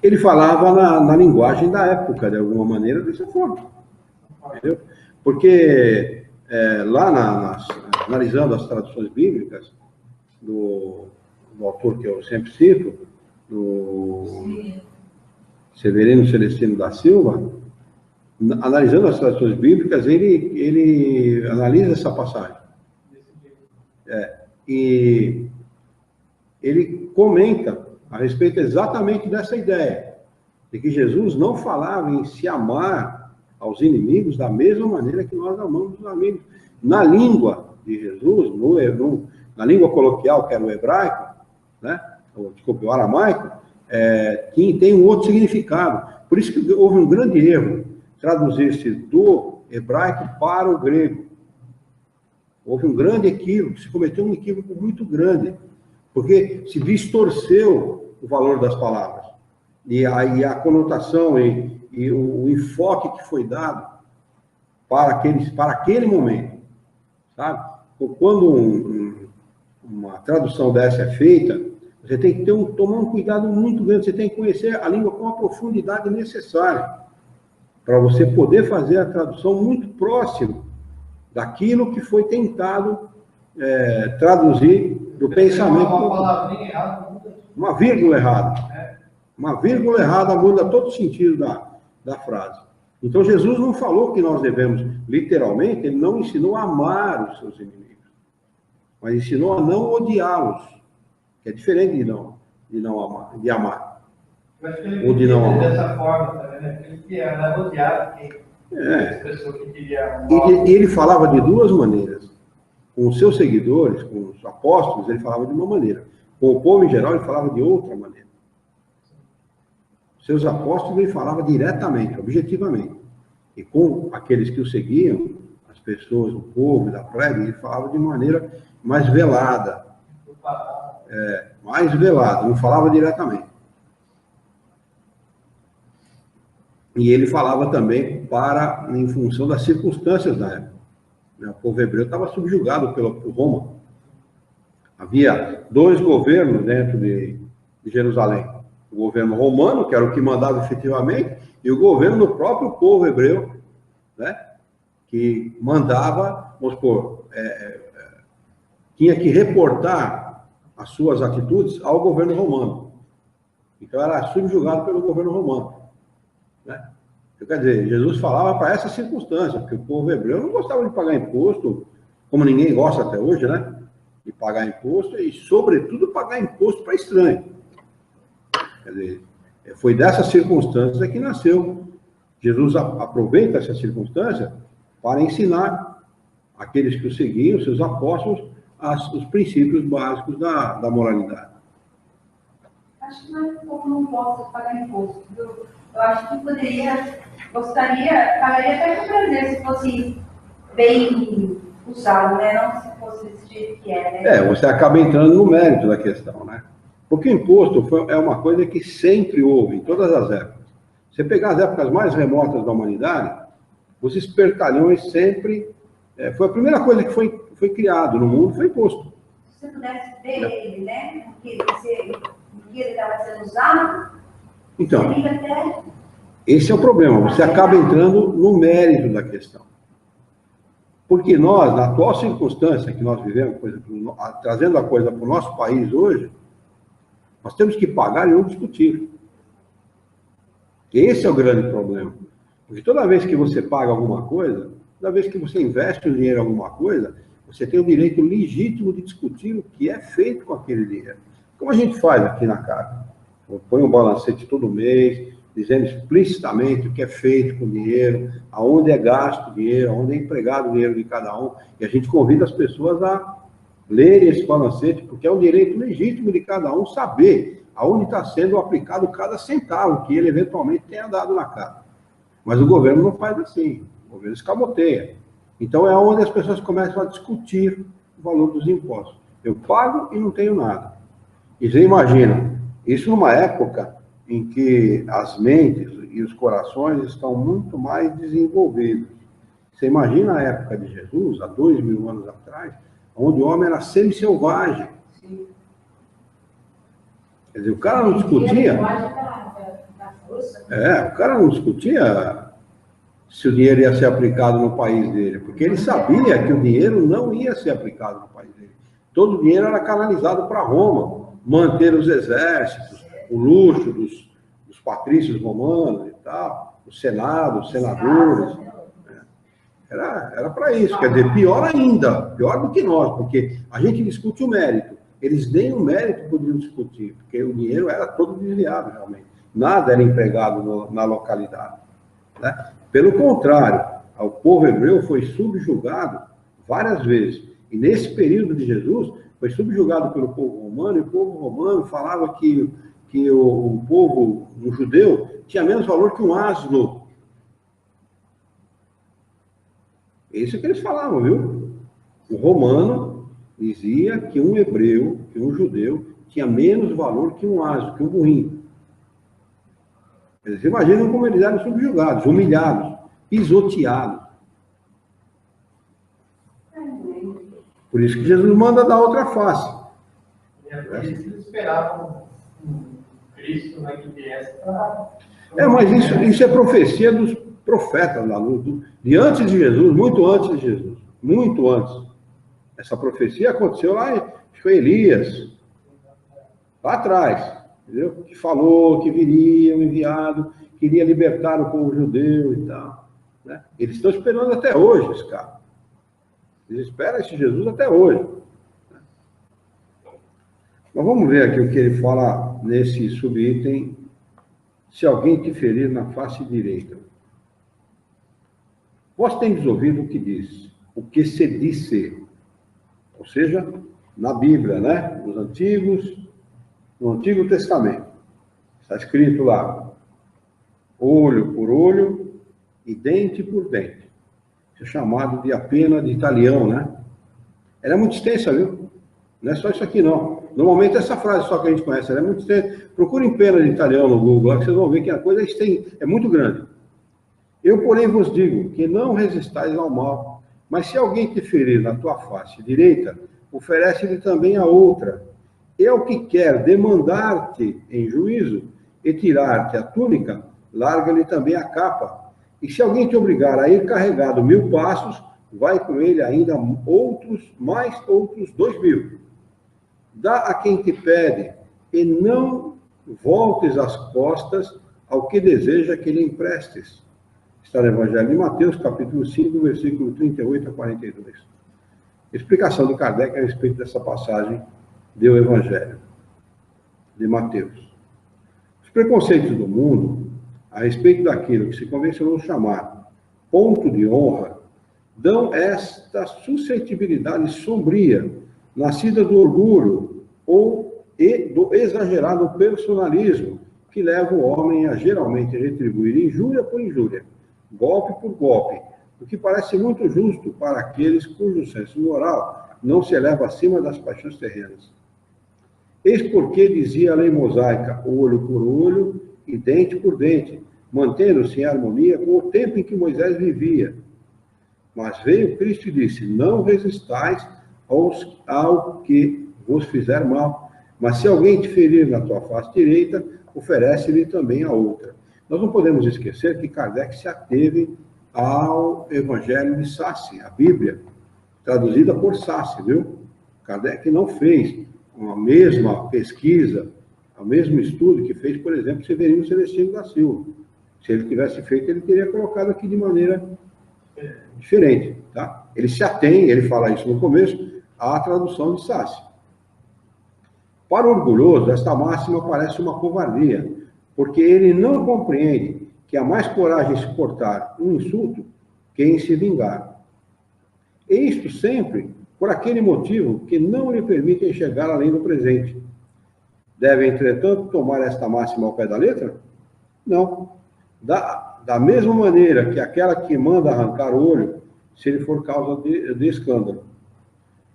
A: Ele falava na linguagem da época, de alguma maneira, dessa forma. Entendeu? Porque analisando as traduções bíblicas do autor que eu sempre cito, do Severino Celestino da Silva, analisando as traduções bíblicas, ele analisa essa passagem. E ele comenta a respeito exatamente dessa ideia, de que Jesus não falava em se amar aos inimigos da mesma maneira que nós amamos os amigos. Na língua de Jesus, na língua coloquial, que era o hebraico, né? Desculpe, o aramaico, tem um outro significado. Por isso que houve um grande erro traduzir-se do hebraico para o grego. Houve um grande equívoco, se cometeu um equívoco muito grande, porque se distorceu o valor das palavras, e a conotação e o enfoque que foi dado para aquele momento, sabe? Quando uma tradução dessa é feita, você tem que tomar um cuidado muito grande, você tem que conhecer a língua com a profundidade necessária, para você poder fazer a tradução muito próxima daquilo que foi tentado traduzir do pensamento.
B: Uma palavrinha errada muda.
A: Uma vírgula errada. Uma vírgula errada muda todo o sentido da frase. Então, Jesus não falou que nós devemos, literalmente, ele não ensinou a amar os seus inimigos, mas ensinou a não odiá-los, que é diferente de amar.
B: Eu acho que ele
A: Ou de não amar.
B: dessa forma também, né? Ele queria odiar as pessoas que queriam.
A: E ele falava de duas maneiras. Com os seus seguidores, com os apóstolos, ele falava de uma maneira. Com o povo em geral, ele falava de outra maneira. Seus apóstolos, ele falava diretamente, objetivamente. E com aqueles que o seguiam, as pessoas, o povo da plebe, ele falava de maneira mais velada. Mais velada, não falava diretamente. E ele falava também em função das circunstâncias da época. O povo hebreu estava subjugado por Roma. Havia dois governos dentro de Jerusalém. O governo romano, que era o que mandava efetivamente, e o governo do próprio povo hebreu, né, que mandava, vamos supor, tinha que reportar as suas atitudes ao governo romano. Então era subjugado pelo governo romano. Né? Quer dizer, Jesus falava para essa circunstância, porque o povo hebreu não gostava de pagar imposto, como ninguém gosta até hoje, né? De pagar imposto e, sobretudo, pagar imposto para estranho. Quer dizer, foi dessa circunstância que nasceu. Jesus aproveita essa circunstância para ensinar aqueles que o seguiam, seus apóstolos, os princípios básicos da moralidade.
C: Acho que não é como não posso pagar imposto. Eu acho que pagaria até com prazer se fosse bem usado, né? Não se fosse desse jeito que é, né?
A: Você acaba entrando no mérito da questão, né? Porque o imposto é uma coisa que sempre houve, em todas as épocas. Você pegar as épocas mais remotas da humanidade, os espertalhões sempre... foi a primeira coisa que foi criado no mundo, foi imposto.
C: Se você pudesse ver ele, né? No que ele estava sendo usado,
A: então,
C: seria até...
A: esse é o problema, você acaba entrando no mérito da questão. Porque nós, na atual circunstância que nós vivemos, por exemplo, trazendo a coisa para o nosso país hoje, nós temos que pagar e não discutir. Esse é o grande problema. Porque toda vez que você paga alguma coisa, toda vez que você investe o dinheiro em alguma coisa, você tem o direito legítimo de discutir o que é feito com aquele dinheiro. Como a gente faz aqui na casa? Põe um balancete todo mês, dizendo explicitamente o que é feito com o dinheiro, aonde é gasto o dinheiro, aonde é empregado o dinheiro de cada um. E a gente convida as pessoas a lerem esse balancete, porque é um direito legítimo de cada um saber aonde está sendo aplicado cada centavo que ele eventualmente tenha dado na casa. Mas o governo não faz assim, o governo escamoteia. Então é onde as pessoas começam a discutir o valor dos impostos. Eu pago e não tenho nada. E você imagina, isso numa época em que as mentes e os corações estão muito mais desenvolvidos. Você imagina a época de Jesus, há 2000 anos atrás, onde o homem era semi-selvagem. Quer dizer, o cara não discutia... o cara não discutia se o dinheiro ia ser aplicado no país dele, porque ele sabia que o dinheiro não ia ser aplicado no país dele. Todo o dinheiro era canalizado para Roma, manter os exércitos, o luxo dos patrícios romanos e tal, o Senado, os senadores. Era para isso. Quer dizer, pior ainda, pior do que nós, porque a gente discute o mérito. Eles nem o mérito podiam discutir, porque o dinheiro era todo desviado, realmente. Nada era empregado na localidade. Né? Pelo contrário, o povo hebreu foi subjugado várias vezes. E nesse período de Jesus, foi subjugado pelo povo romano, e o povo romano falava que o povo, o judeu, tinha menos valor que um asno. Isso é que eles falavam, viu? O romano dizia que um hebreu, que um judeu, tinha menos valor que um asno, que um burrinho. Eles imaginam como eles eram subjugados, humilhados, pisoteados. Por isso que Jesus manda dar outra face.
B: Eles esperavam um Cristo, né, que viesse para...
A: Mas isso é profecia dos profetas lá, de antes de Jesus, muito antes de Jesus. muito antes. Essa profecia aconteceu lá, foi Elias, lá atrás, entendeu? Que falou que viria um enviado, queria libertar o povo judeu e tal. Né? Eles estão esperando até hoje esse cara. Eles esperam esse Jesus até hoje. Mas vamos ver aqui o que ele fala nesse subitem. Se alguém te ferir na face direita. Vós tendes ouvido o que diz, o que se disse. Ou seja, na Bíblia, né? No Antigo Testamento. Está escrito lá, olho por olho e dente por dente. Isso é chamado de a pena de Italião, né? Ela é muito extensa, viu? Não é só isso aqui, não. Normalmente essa frase só que a gente conhece, ela é muito extensa. Procurem pena de Italião no Google, lá que vocês vão ver que a coisa é muito grande. Eu, porém, vos digo que não resistais ao mal, mas se alguém te ferir na tua face direita, oferece-lhe também a outra. E ao que quer demandar-te em juízo e tirar-te a túnica, larga-lhe também a capa. E se alguém te obrigar a ir carregado 1000 passos, vai com ele ainda mais outros 2000. Dá a quem te pede, e não voltes as costas ao que deseja que lhe emprestes. Está no Evangelho de Mateus, capítulo 5, versículo 38 a 42. Explicação de Kardec a respeito dessa passagem do Evangelho de Mateus. Os preconceitos do mundo, a respeito daquilo que se convencionou chamar ponto de honra, dão esta suscetibilidade sombria, nascida do orgulho e do exagerado personalismo, que leva o homem a geralmente retribuir injúria por injúria, golpe por golpe, o que parece muito justo para aqueles cujo senso moral não se eleva acima das paixões terrenas. Eis porque dizia a lei mosaica, olho por olho e dente por dente, mantendo-se em harmonia com o tempo em que Moisés vivia. Mas veio Cristo e disse, não resistais ao que vos fizer mal, mas se alguém te ferir na tua face direita, oferece-lhe também a outra. Nós não podemos esquecer que Kardec se ateve ao Evangelho de Sassi, a Bíblia, traduzida por Sassi, viu? Kardec não fez a mesma pesquisa, o mesmo estudo que fez, por exemplo, Severino Celestino da Silva. Se ele tivesse feito, ele teria colocado aqui de maneira diferente, tá? Ele se atém, ele fala isso no começo, à tradução de Sassi. Para o orgulhoso, esta máxima parece uma covardia, porque ele não compreende que há mais coragem em suportar um insulto que em se vingar. E isto sempre por aquele motivo que não lhe permite enxergar além do presente. Deve, entretanto, tomar esta máxima ao pé da letra? Não. Da mesma maneira que aquela que manda arrancar o olho, se ele for causa de escândalo.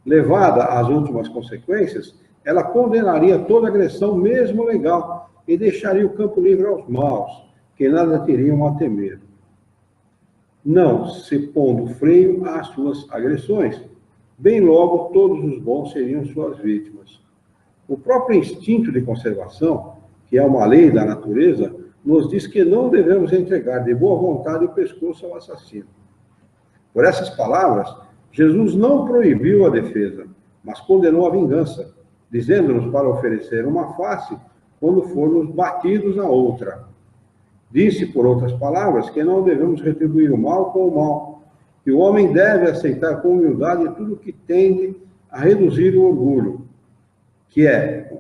A: Levada às últimas consequências, ela condenaria toda agressão, mesmo legal, e deixaria o campo livre aos maus, que nada teriam a temer. Não se pondo freio às suas agressões, bem logo todos os bons seriam suas vítimas. O próprio instinto de conservação, que é uma lei da natureza, nos diz que não devemos entregar de boa vontade o pescoço ao assassino. Por essas palavras, Jesus não proibiu a defesa, mas condenou a vingança, dizendo-nos para oferecer uma face quando formos batidos a outra. Disse, por outras palavras, que não devemos retribuir o mal com o mal, que o homem deve aceitar com humildade tudo que tende a reduzir o orgulho, que é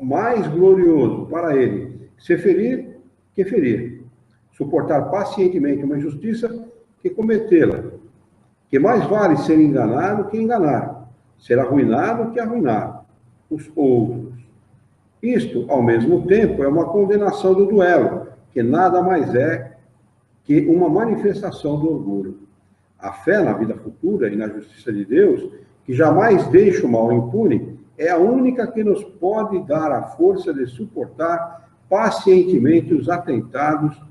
A: mais glorioso para ele se ferir que ferir, suportar pacientemente uma injustiça que cometê-la, que mais vale ser enganado que enganar, ser arruinado que arruinar os outros. Isto, ao mesmo tempo, é uma condenação do duelo, que nada mais é que uma manifestação do orgulho. A fé na vida futura e na justiça de Deus, que jamais deixa o mal impune, é a única que nos pode dar a força de suportar pacientemente os atentados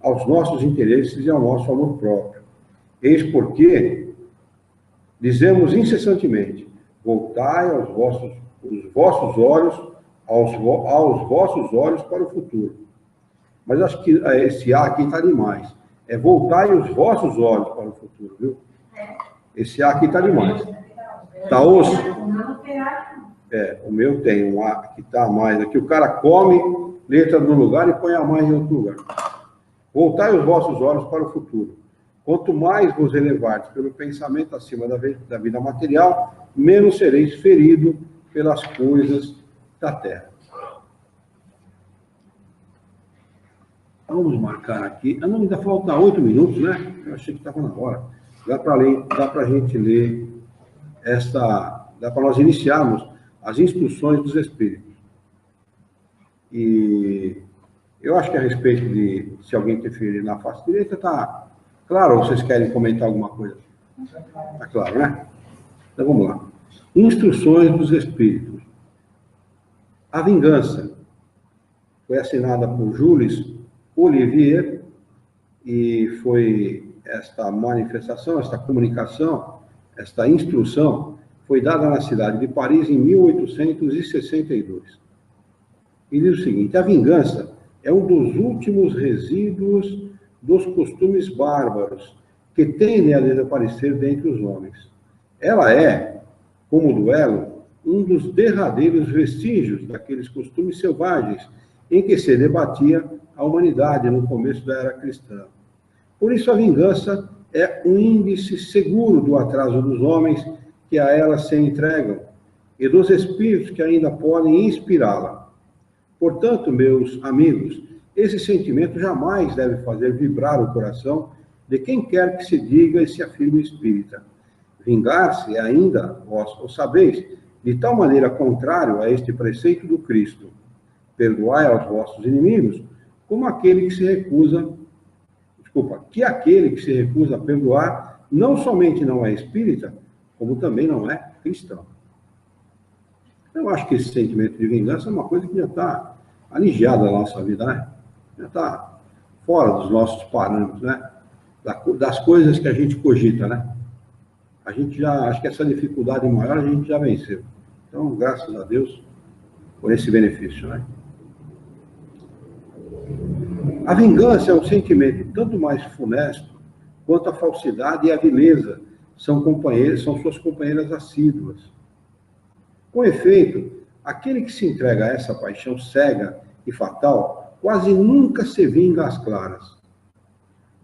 A: aos nossos interesses e ao nosso amor próprio. Eis porque dizemos incessantemente, voltai os vossos olhos aos vossos olhos para o futuro. Mas acho que esse A aqui está demais. É voltai os vossos olhos para o futuro, viu? Esse A aqui está demais. Está osso?
D: Não tem A.
A: O meu tem um A que está a mais aqui. O cara come, letra no lugar e põe a mais em outro lugar. Voltai os vossos olhos para o futuro. Quanto mais vos elevardes pelo pensamento acima da vida material, menos sereis ferido pelas coisas da terra. Vamos marcar aqui. Não, ainda falta 8 minutos, né? Eu achei que estava na hora. Dá para a gente ler dá para nós iniciarmos as instruções dos Espíritos. E eu acho que a respeito de se alguém interferir na face direita, está claro, ou vocês querem comentar alguma coisa? Está claro, né? Então vamos lá. Instruções dos Espíritos. A vingança foi assinada por Jules Olivier e foi esta manifestação, esta comunicação, esta instrução foi dada na cidade de Paris em 1862. E diz o seguinte: a vingança é um dos últimos resíduos dos costumes bárbaros que tendem a desaparecer dentre os homens. Ela é, como o duelo, um dos derradeiros vestígios daqueles costumes selvagens em que se debatia a humanidade no começo da era cristã. Por isso, a vingança é um índice seguro do atraso dos homens que a ela se entregam e dos espíritos que ainda podem inspirá-la. Portanto, meus amigos, esse sentimento jamais deve fazer vibrar o coração de quem quer que se diga e se afirme espírita. Vingar-se ainda, vós o sabeis, de tal maneira contrário a este preceito do Cristo. Perdoai aos vossos inimigos, como aquele que se recusa, que aquele que se recusa a perdoar não somente não é espírita, como também não é cristão. Eu acho que esse sentimento de vingança é uma coisa que já está aliviada na nossa vida, né? Já está fora dos nossos parâmetros, né? Das coisas que a gente cogita, né? A gente já, acho que essa dificuldade maior a gente já venceu. Então, graças a Deus por esse benefício, né? A vingança é um sentimento tanto mais funesto quanto a falsidade e a vileza são suas companheiras assíduas. Com efeito, aquele que se entrega a essa paixão cega e fatal quase nunca se vinga às claras.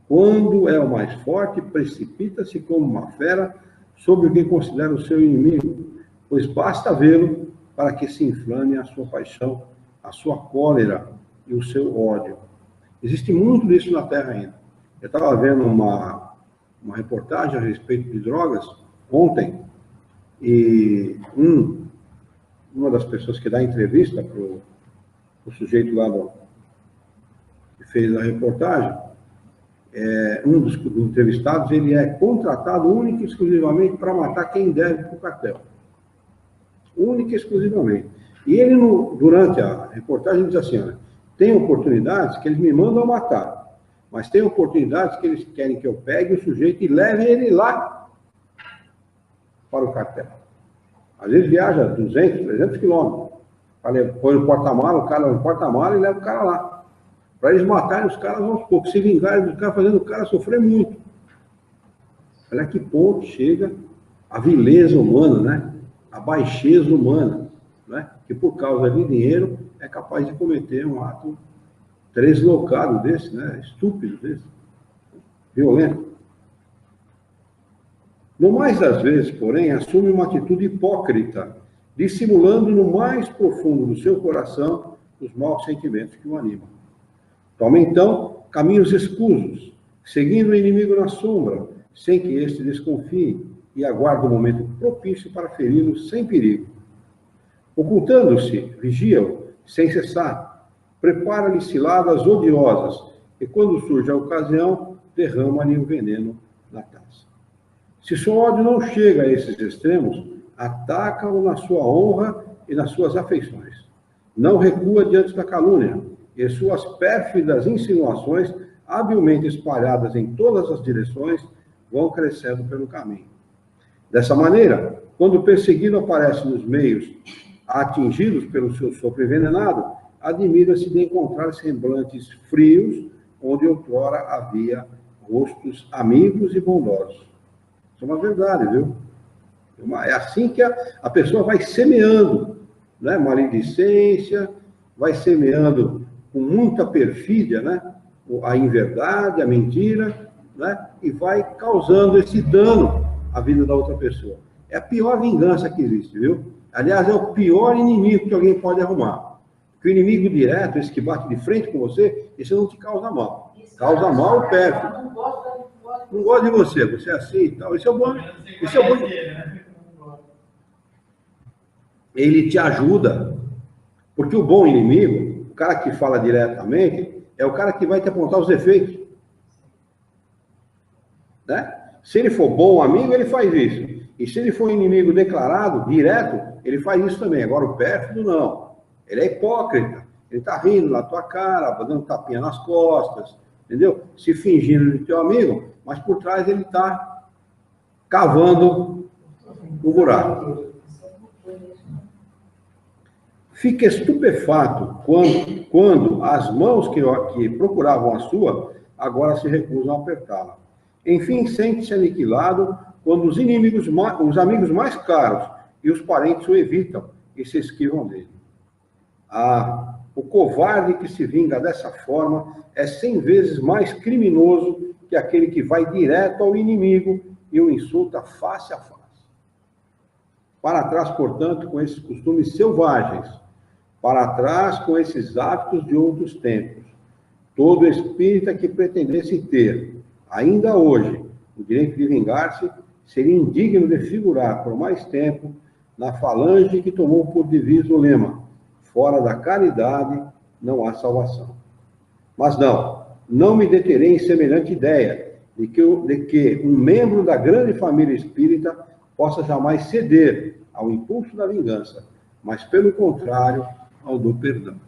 A: Quando é o mais forte, precipita-se como uma fera sobre o que considera o seu inimigo, pois basta vê-lo para que se inflame a sua paixão, a sua cólera e o seu ódio. Existe muito disso na Terra ainda. Eu estava vendo uma reportagem a respeito de drogas ontem, e uma das pessoas que dá entrevista para o sujeito lá que fez a reportagem, um dos entrevistados, ele é contratado única e exclusivamente para matar quem deve para o cartel. Única e exclusivamente. E ele, durante a reportagem, diz assim: olha, tem oportunidades que eles me mandam matar, mas tem oportunidades que eles querem que eu pegue o sujeito e leve ele lá para o cartel. Às vezes viaja 200, 300 quilômetros. Põe no porta-mala, o cara no porta-mala e leva o cara lá. Para eles matarem os caras aos poucos, se vingarem dos caras, fazendo o cara sofrer muito. Olha que ponto chega a vileza humana, né? A baixeza humana, né? Que por causa de dinheiro é capaz de cometer um ato deslocado desse, né? Estúpido desse, violento. No mais das vezes, porém, assume uma atitude hipócrita, dissimulando no mais profundo do seu coração os maus sentimentos que o animam. Toma, então, caminhos escusos, seguindo o inimigo na sombra, sem que este desconfie, e aguarda o momento propício para feri-lo sem perigo. Ocultando-se, vigia-o, sem cessar, prepara-lhe ciladas odiosas, e quando surge a ocasião, derrama-lhe o veneno na taça. Se seu ódio não chega a esses extremos, ataca-o na sua honra e nas suas afeições. Não recua diante da calúnia, e suas pérfidas insinuações, habilmente espalhadas em todas as direções, vão crescendo pelo caminho. Dessa maneira, quando o perseguido aparece nos meios atingidos pelo seu sopro envenenado, admira-se de encontrar semblantes frios, onde outrora havia rostos amigos e bondosos. Isso é uma verdade, viu? É assim que a pessoa vai semeando, né? Maledicência, vai semeando com muita perfídia, né? A inverdade, a mentira, né? E vai causando esse dano à vida da outra pessoa. É a pior vingança que existe, viu? Aliás, é o pior inimigo que alguém pode arrumar. Porque o inimigo direto, esse que bate de frente com você, esse não te causa mal. Causa mal o pérfido. Não gosta de você, você é assim e tal. Isso é bom. Isso é bom. Ele te ajuda. Porque o bom inimigo, o cara que fala diretamente, é o cara que vai te apontar os defeitos. Né? Se ele for bom amigo, ele faz isso. E se ele for inimigo declarado, direto, ele faz isso também. Agora o pérfido não. Ele é hipócrita. Ele está rindo na tua cara, dando tapinha nas costas, entendeu? Se fingindo de teu amigo, mas por trás ele está cavando o buraco. Fica estupefato quando as mãos que procuravam a sua, agora se recusam a apertá-la. Enfim, sente-se aniquilado quando os amigos mais caros e os parentes o evitam e se esquivam dele. O covarde que se vinga dessa forma é 100 vezes mais criminoso que aquele que vai direto ao inimigo e o insulta face a face. Para trás, portanto, com esses costumes selvagens, para trás com esses hábitos de outros tempos, todo espírita que pretendesse ter, ainda hoje, o direito de vingar-se, seria indigno de figurar por mais tempo na falange que tomou por divisa o lema: fora da caridade não há salvação. Mas não me deterei em semelhante ideia de que um membro da grande família espírita possa jamais ceder ao impulso da vingança, mas, pelo contrário, ao do perdão.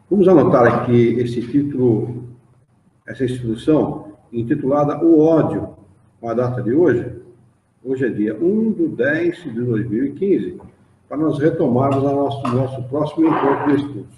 A: Vamos anotar aqui esse título, essa instrução, intitulada O Ódio, com a data de hoje. Hoje é dia 1/10/2015, para nós retomarmos nosso próximo encontro de estudo.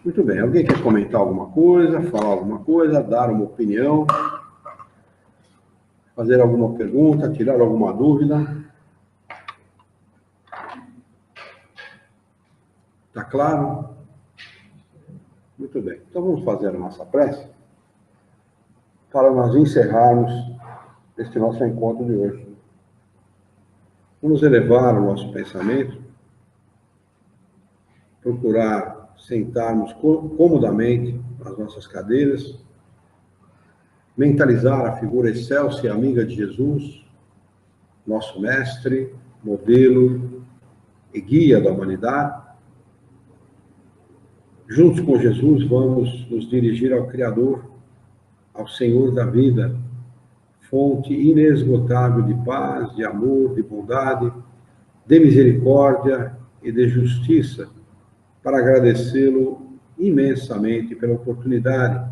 A: Muito bem, alguém quer comentar alguma coisa, falar alguma coisa, dar uma opinião, fazer alguma pergunta, tirar alguma dúvida? Está claro? Muito bem, então vamos fazer a nossa prece para nós encerrarmos este nosso encontro de hoje. Vamos elevar o nosso pensamento, procurar sentarmos comodamente nas nossas cadeiras, mentalizar a figura excelsa e amiga de Jesus, nosso mestre, modelo e guia da humanidade. Juntos com Jesus, vamos nos dirigir ao Criador, ao Senhor da vida, fonte inesgotável de paz, de amor, de bondade, de misericórdia e de justiça, para agradecê-lo imensamente pela oportunidade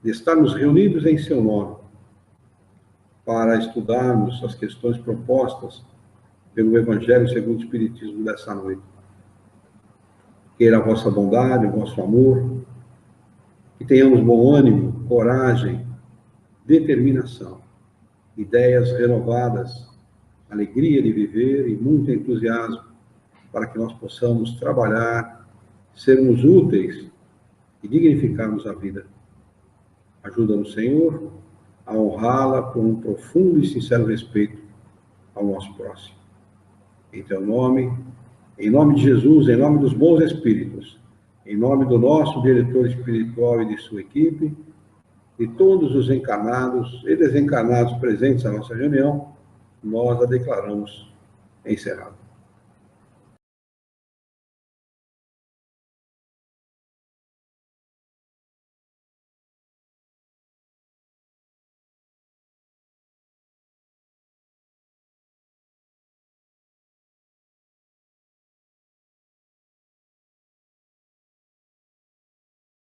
A: de estarmos reunidos em seu nome, para estudarmos as questões propostas pelo Evangelho segundo o Espiritismo dessa noite. Queira a vossa bondade, o vosso amor, que tenhamos bom ânimo, coragem, determinação, ideias renovadas, alegria de viver e muito entusiasmo, para que nós possamos trabalhar, sermos úteis e dignificarmos a vida. Ajuda-nos, Senhor, a honrá-la por um profundo e sincero respeito ao nosso próximo. Em teu nome, em nome de Jesus, em nome dos bons espíritos, em nome do nosso diretor espiritual e de sua equipe, de todos os encarnados e desencarnados presentes na nossa reunião, nós a declaramos encerrada.